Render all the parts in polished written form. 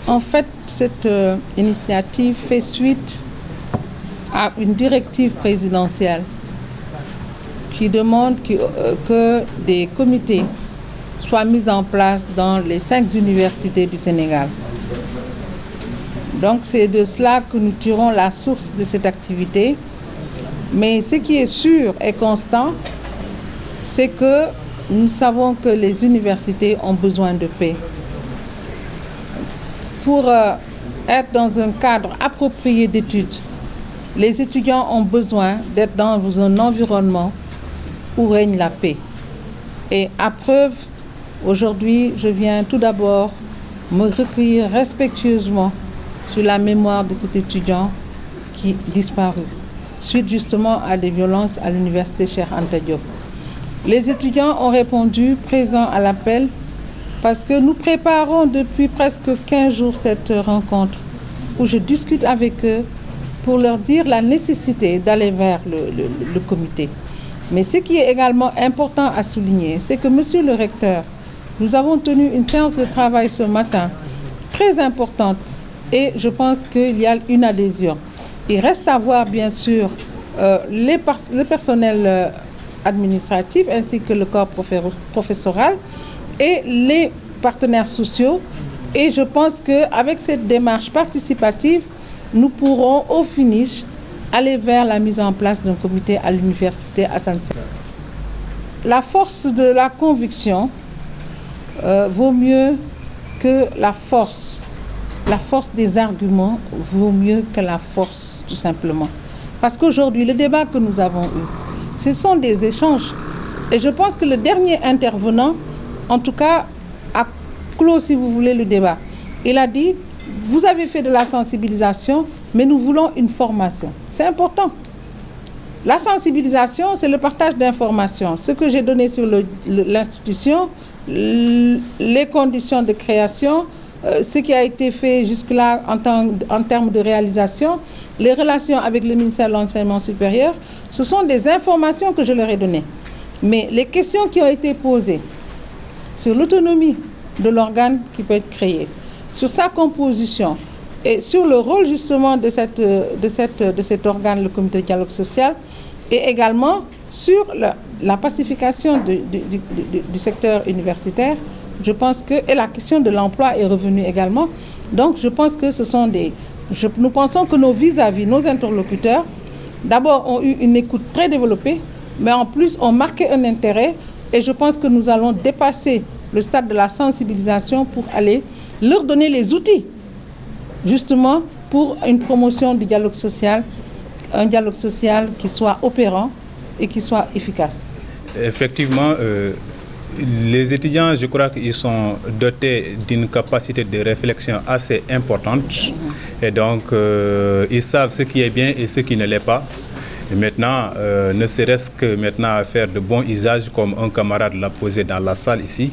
En fait, cette initiative fait suite à une directive présidentielle qui demande que des comités soient mis en place dans les 5 universités du Sénégal. Donc c'est de cela que nous tirons la source de cette activité. Mais ce qui est sûr et constant, c'est que nous savons que les universités ont besoin de paix. Pour être dans un cadre approprié d'études, les étudiants ont besoin d'être dans un environnement où règne la paix. Et à preuve, aujourd'hui, je viens tout d'abord me recueillir respectueusement sur la mémoire de cet étudiant qui disparut, suite justement à des violences à l'université Cheikh Anta Diop. Les étudiants ont répondu présents à l'appel parce que nous préparons depuis presque 15 jours cette rencontre où je discute avec eux pour leur dire la nécessité d'aller vers le comité. Mais ce qui est également important à souligner, c'est que, monsieur le recteur, nous avons tenu une séance de travail ce matin très importante et je pense qu'il y a une adhésion. Il reste à voir, bien sûr, le personnel administratif ainsi que le corps professoral et les partenaires sociaux. Et je pense qu'avec cette démarche participative, nous pourrons au finish aller vers la mise en place d'un comité à l'université Assane Seck. La force de la conviction vaut mieux que la force. La force des arguments vaut mieux que la force, tout simplement. Parce qu'aujourd'hui, le débat que nous avons eu, ce sont des échanges. Et je pense que le dernier intervenant, en tout cas, a clos, si vous voulez, le débat. Il a dit, vous avez fait de la sensibilisation, mais nous voulons une formation. C'est important. La sensibilisation, c'est le partage d'informations. Ce que j'ai donné sur l'institution, les conditions de création, ce qui a été fait jusque-là en termes de réalisation, les relations avec le ministère de l'Enseignement supérieur, ce sont des informations que je leur ai données. Mais les questions qui ont été posées sur l'autonomie de l'organe qui peut être créé, sur sa composition et sur le rôle justement de cet organe, le comité de dialogue social, et également sur la pacification du secteur universitaire, je pense que, et la question de l'emploi est revenue également. Donc je pense que ce sont nous pensons que nos vis-à-vis, nos interlocuteurs, d'abord ont eu une écoute très développée, mais en plus ont marqué un intérêt, et je pense que nous allons dépasser le stade de la sensibilisation pour aller leur donner les outils, justement, pour une promotion du dialogue social, un dialogue social qui soit opérant et qui soit efficace. Effectivement, les étudiants, je crois qu'ils sont dotés d'une capacité de réflexion assez importante. Et donc, ils savent ce qui est bien et ce qui ne l'est pas. Et maintenant, ne serait-ce que maintenant faire de bons usages, comme un camarade l'a posé dans la salle ici,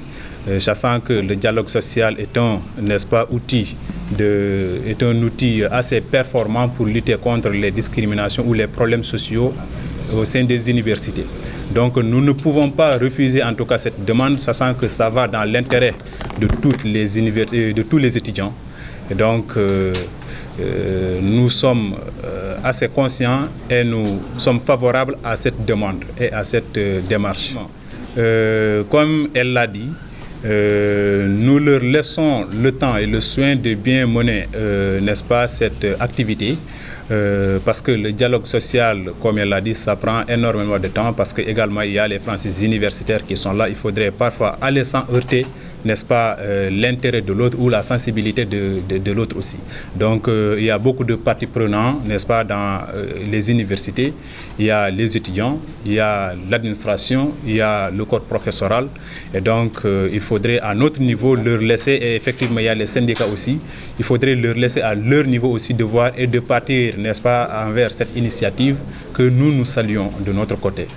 sachant que le dialogue social est un, n'est-ce pas, est un outil assez performant pour lutter contre les discriminations ou les problèmes sociaux au sein des universités. Donc nous ne pouvons pas refuser en tout cas cette demande, sachant que ça va dans l'intérêt de toutes les universités, de tous les étudiants. Et donc nous sommes assez conscients et nous sommes favorables à cette demande et à cette démarche. Comme elle l'a dit, nous leur laissons le temps et le soin de bien mener, n'est-ce pas, cette activité. Parce que le dialogue social, comme elle l'a dit, ça prend énormément de temps parce qu'également il y a les français universitaires qui sont là. Il faudrait parfois aller sans heurter, n'est-ce pas, l'intérêt de l'autre ou la sensibilité de l'autre aussi. Donc il y a beaucoup de parties prenantes, n'est-ce pas, dans les universités. Il y a les étudiants, il y a l'administration, il y a le corps professoral. Et donc il faudrait à notre niveau leur laisser, et effectivement il y a les syndicats aussi, il faudrait leur laisser à leur niveau aussi de voir et de partir, n'est-ce pas, envers cette initiative que nous saluons de notre côté.